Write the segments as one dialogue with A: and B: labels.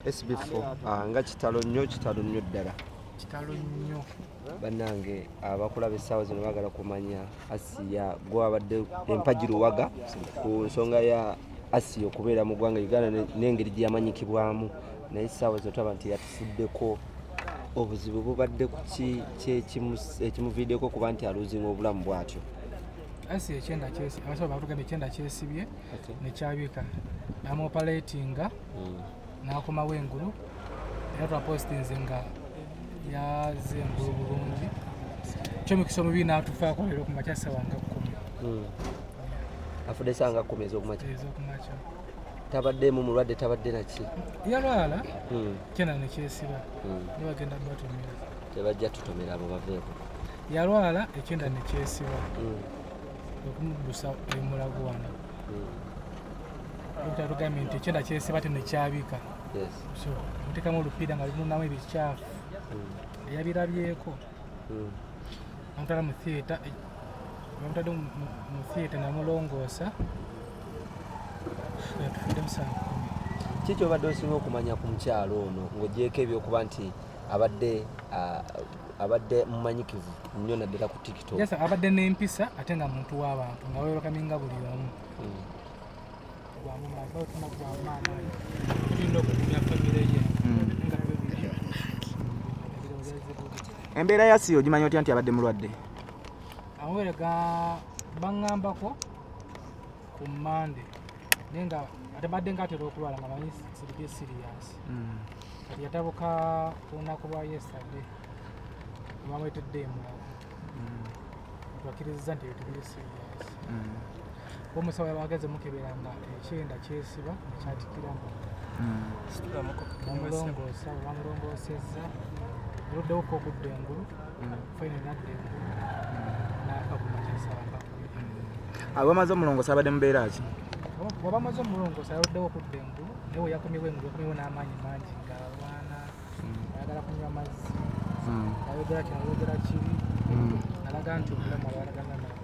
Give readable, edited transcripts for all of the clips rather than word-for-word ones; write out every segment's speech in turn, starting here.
A: SB4 nga kitalo nnyo ddala.
B: Kitalo nnyo.
A: Bannange abakulaba essaawa zino baagala kumanya Asiya gwabadde empagi luwaga ku nsonga ya Asiya okubeera mu ggwanga Uganda n'engeri gye yamanyikibwamu, naye essaawa zino tulaba nti yatufuddeko. Obuzibu bubadde ku ki ekimuviiddeko kuba nti aluuzinga obulamu bw'atyo?
B: Asiya ekyenda kyesi abasawo batugamba ekyenda kyesibye nekyabika namopalatinga n'akomawo engulu era twapositinze nga yaze engulu bulungi kyo mikisomo bibi n'atufaako leero ku makya ssaawa nga 10.
A: Afudde ssaawa nga 10 ez'okumakya. Tabaddemu mulwadde, tabadde naki?
B: Yalwala kyenda nekyesiba ne bagenda batomera.
A: Tebajja tutomera abo baveeko.
B: Yalwala ekyenda nekyesiba okumubusa emulago wano. Tugambye nti ekyenda kyesiba ate nekyabika. So muteekamu olupiira nga lununamu ebikyafu eyabirabyeko amutwala mu theatre, bamutadde mu theatre namulongoosa yatufudde mu ssaawa 10.
A: Kiki obadde osinga okumanya ku mukyalo ono ng'ogyeko ebyokuba nti abadde mumanyikivu nnyo naddala ku TikTok?
B: Yes, abadde n'empisa ate nga muntu w'abantu nga weerokaminga buli omu.
C: Embeera ya Asiya ogimanyi otya nti abadde mulwadde?
B: Amuwerega baŋŋambako ku Monday naye nga atabadde ng'atera okulwala nga manyi siribye serious. Kati yatabuka ku lunaku lwa yesterday bamwetedde emulago twakkiriza nti ebitubire serious. Omusawo yabageze mukebera nga ekyenda kyesiba nekyatikiramu bamulongoosa bamulongoosezza oluddewo ko okudda engulu faine nadda engulu n'afa ku makya ssaawa nga 10.
C: Bamaze omulongoosa abadde mubeera ki?
B: Bwabamaze omulongoosa yaluddewo okudda engulu naye we yakomyewo engulu yakomyewo n'amaanyi mangi ng'alwana ayagala kunywa mazzi ayogera kino ayogera kiri alaga nti obulamu alwalagana naye.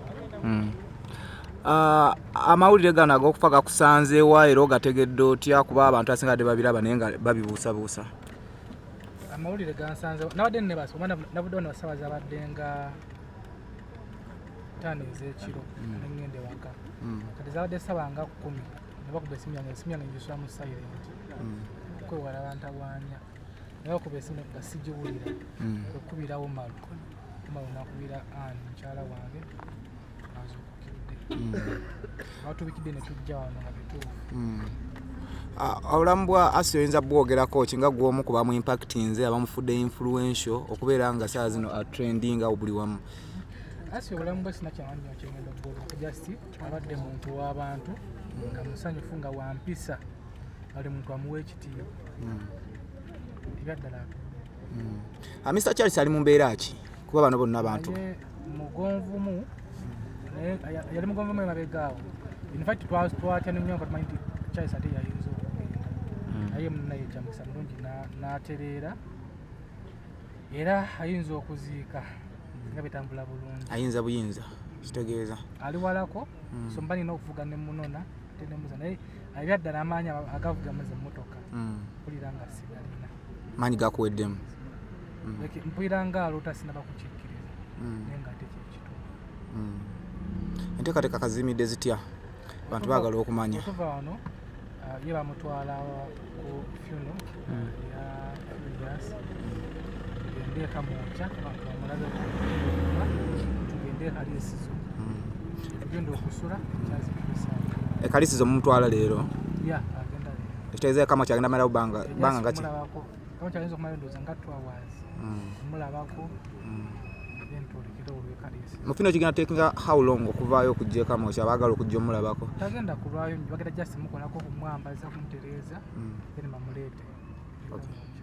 C: Amawulire gano ag'okufa gakusanzeewa era ogategedde otya kuba abantu asinga dde babiraba naye nga babibuusabuusa?
B: Amawulire gansanzeewo nabadde nebasa oba navuddewo ne ssaawa zabadde nga 5 ez'ekiro neŋŋenda ewaka kati zabadde ssaawa nga 10 ne bakuba esimu yange ngisula mu silent okwewala bantawaanya naye bakuba esimu nga sigiwulira okubirawo malu nakubira Anne mukyala wange azukukidde batubikidde ne tujja wano nga bituufu.
C: Obulamu bwa Asiya oyinza bwogerako ki nga gw'omu ku bamu impactinze abamufudde influential okubeera nga saa zino trendinga buli wamu?
B: Asiya obulamu bwe sina kyamanyi kyengenda okugobako just abadde muntu w'abantu nga musanyufu nga wampisa bali muntu amuwa ekitiibwa ebyaddala.
C: Mr. Charles ali mu mbeera ki kuba bano bonna abantu?
B: Mugonvumu yali mugonvumu emabegaawo. In fact twatya nnyo nga tumanyi nti Charles ate yayinza okugenda naye munaye kyamukisa mulungi n'atereera era ayinza okuziika nga bitambula bulungi.
C: Ayinza buyinza kitegeeza
B: ali walako so mba nina okuvuga ne munona ate ne muza naye ebyaddala amaanyi agavuga amaze emmotoka mpulira nga sigalina
C: maanyi gakuweddemu
B: mpulira nga aloota sinaba kukikkiriza naye nga ate kyekituufu.
C: Enteekateeka kazimidde zitya abantu baagala okumanya?
B: Okuva wano ye bamutwala ku funeral ya Julius tugende Kamwokya bamulabe tugende Kalisizo tugenda okusula kyazikirisa
C: Kalisizo mumutwala leero?
B: Ya agenda leero.
C: Ekitegeeza Kamwokya agenda malawo bbanga nga ki?
B: Kamwokya ayinza okumala endowooza nga 2 hours mulabako
C: mufino kigenda takinga how long okuvaayo okujja Kamwokya baagala okujja omulabako?
B: Tagenda kulwayo bagenda just mukolako kumwambaza kumutereeza then bamuleete.